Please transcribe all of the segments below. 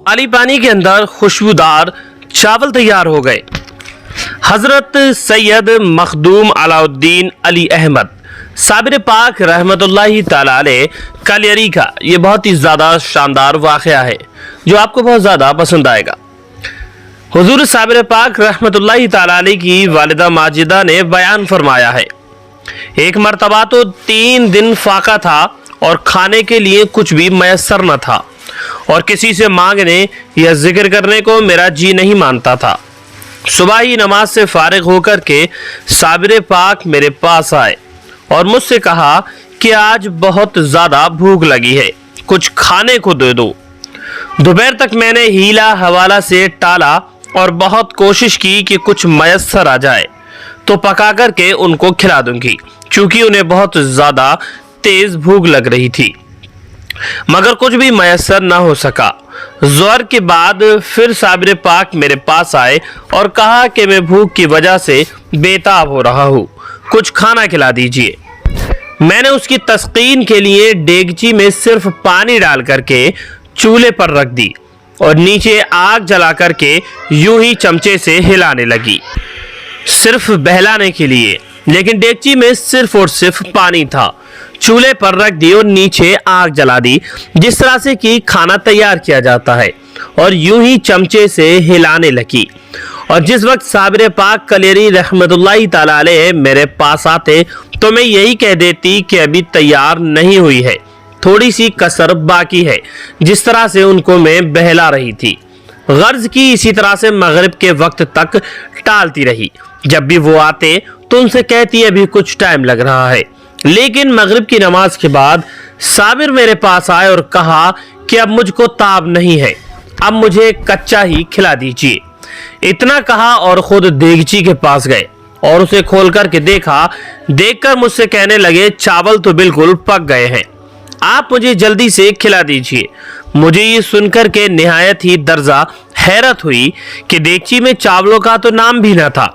खाली पानी के अंदर खुशबूदार चावल तैयार हो गए। हजरत सैयद मखदूम अलाउद्दीन अली अहमद साबिर पाक रहमतुल्लाहि ताला अलैह कलियरी का ये बहुत ही ज़्यादा शानदार वाक़या है जो आपको बहुत ज़्यादा पसंद आएगा। हुजूर साबिर पाक रहमतुल्लाहि ताला अलैह की वालिदा माजिदा ने बयान फरमाया है, एक मरतबा तो 3 दिन फाका था और खाने के लिए कुछ भी मैसर न था और किसी से मांगने या जिक्र करने को मेरा जी नहीं मानता था। सुबह ही नमाज से फारिग होकर के साबिर पाक मेरे पास आए और मुझसे कहा कि आज बहुत ज़्यादा भूख लगी है, कुछ खाने को दे दो। दोपहर तक मैंने हीला हवाला से टाला और बहुत कोशिश की कि कुछ मैसर आ जाए तो पका करके उनको खिला दूंगी, क्योंकि उन्हें बहुत ज़्यादा तेज़ भूख लग रही थी, मगर कुछ भी मैसर ना हो सका। ज़ोहर के बाद फिर साबिर पाक मेरे पास आए और कहा कि मैं भूख की वजह से बेताब हो रहा हूँ, कुछ खाना खिला दीजिए। मैंने उसकी तस्कीन के लिए डेगची में सिर्फ पानी डाल करके चूल्हे पर रख दी और नीचे आग जला करके यूं ही चमचे से हिलाने लगी, सिर्फ बहलाने के लिए, लेकिन डेगची में सिर्फ और सिर्फ पानी था। चूल्हे पर रख दी और नीचे आग जला दी, जिस तरह से कि खाना तैयार किया जाता है, और यूं ही चमचे से हिलाने लगी। और जिस वक्त साबिर पाक कलियरी रहमतुल्लाहि ताला अलैह मेरे पास आते तो मैं यही कह देती कि अभी तैयार नहीं हुई है, थोड़ी सी कसर बाकी है, जिस तरह से उनको मैं बहला रही थी। गर्ज की इसी तरह से मगरिब के वक्त तक टालती रही। जब भी वो आते तो उनसे कहती अभी कुछ टाइम लग रहा है, लेकिन मगरिब की नमाज के बाद साबिर मेरे पास आए और कहा कि अब मुझको ताब नहीं है, अब मुझे कच्चा ही खिला दीजिए। इतना कहा और खुद देगची के पास गए और उसे खोल करके देखा। देखकर मुझसे कहने लगे, चावल तो बिल्कुल पक गए हैं, आप मुझे जल्दी से खिला दीजिए। मुझे ये सुनकर के निहायत ही दर्जा हैरत हुई कि देगची में चावलों का तो नाम भी न था,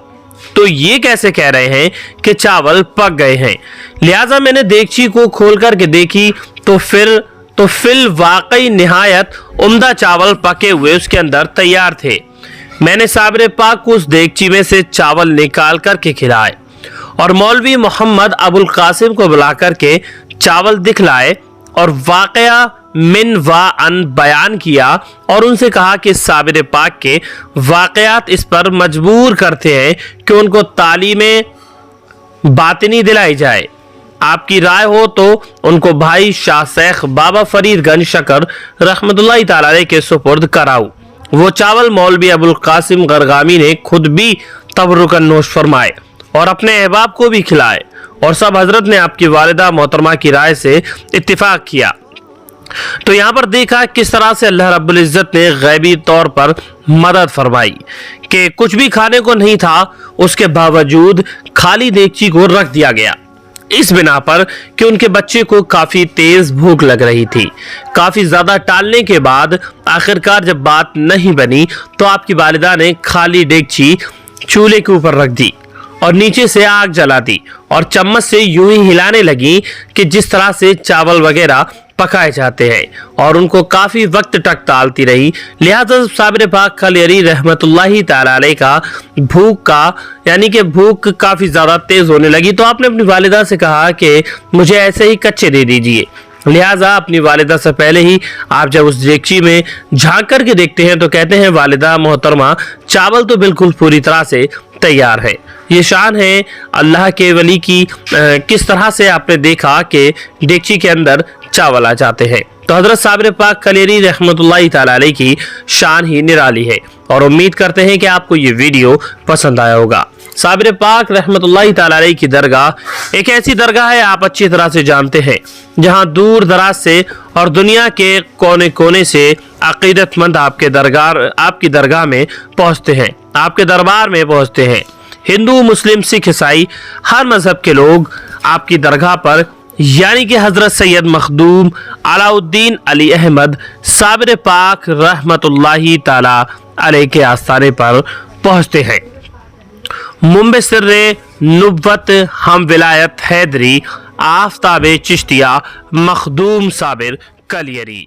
तो ये कैसे कह रहे हैं कि चावल पक गए हैं। लिहाजा मैंने देगची को खोल करके देखी तो फिर वाकई निहायत उम्दा चावल पके हुए उसके अंदर तैयार थे। मैंने साबिर पाक को उस देगची में से चावल निकाल करके खिलाए और मौलवी मोहम्मद अबुल कासिम को बुला करके चावल दिखलाए और वाकया मिन व अन बयान किया और उनसे कहा कि साबिर पाक के वाकयात इस पर मजबूर करते हैं कि उनको तालीम बातिनी दिलाई जाए। आपकी राय हो तो उनको भाई शाह शेख बाबा फरीद गंज शकर रहमतुल्लाहि ताला अलैह के सुपुर्द कराऊं। वो चावल मौलवी अबुल कासिम गरगामी ने खुद भी तबरुकन नोश फरमाए और अपने अहबाब को भी खिलाए और सब हजरत ने आपकी वालिदा मोहतरमा की राय से इत्तिफाक किया। तो यहाँ पर देखा किस तरह से अल्लाह रब्बुल इज़्ज़त ने गैबी तौर पर मदद फरमाई कि कुछ भी खाने को नहीं था, उसके बावजूद खाली देगची को रख दिया गया, इस बिना पर कि उनके बच्चे को काफ़ी तेज़ भूख लग रही थी। काफ़ी ज़्यादा टालने के बाद आखिरकार जब बात नहीं बनी तो आपकी वालिदा ने खाली देगची चूल्हे के ऊपर रख दी और नीचे से आग जला दी और चम्मच से यूं ही हिलाने लगी कि जिस तरह से चावल वगैरह पकाए जाते हैं, और उनको काफ़ी वक्त तक टालती रही। लिहाजा साबिर पाक कलियरी रहमतुल्लाहि ताला अलैह का भूख काफ़ी ज़्यादा तेज़ होने लगी तो आपने अपनी वालिदा से कहा कि मुझे ऐसे ही कच्चे दे दीजिए। लिहाजा अपनी वालिदा से पहले ही आप जब उस देगची में झांक करके देखते हैं तो कहते हैं, वालिदा मोहतरमा चावल तो बिल्कुल पूरी तरह से तैयार है। ये शान है अल्लाह के वली की, किस तरह से आपने देखा कि देगची के अंदर चावल आ जाते हैं। तो हजरत साबिर पाक कलियरी रहमतुल्लाहि ताला अलैह की शान ही निराली है और उम्मीद करते हैं कि आपको ये वीडियो पसंद आया होगा। साबिर पाक रहमतुल्लाहि ताला अलैह की दरगाह एक ऐसी दरगाह है, आप अच्छी तरह से जानते हैं, जहां दूर दराज से और दुनिया के कोने कोने से अकीदतमंद आपकी दरगाह में पहुंचते हैं, आपके दरबार में पहुंचते हैं। हिंदू, मुस्लिम, सिख, ईसाई हर मजहब के लोग आपकी दरगाह पर यानी कि हजरत सैयद मखदूम अलाउद्दीन अली अहमद साबिर पाक रहमतुल्लाहि ताला अलैह के आस्थाने पर पहुंचते हैं। मुंबई सिर्रे नुब्वत हम विलायत हैदरी आफ्ताब चिश्तिया मखदूम साबिर कलियरी।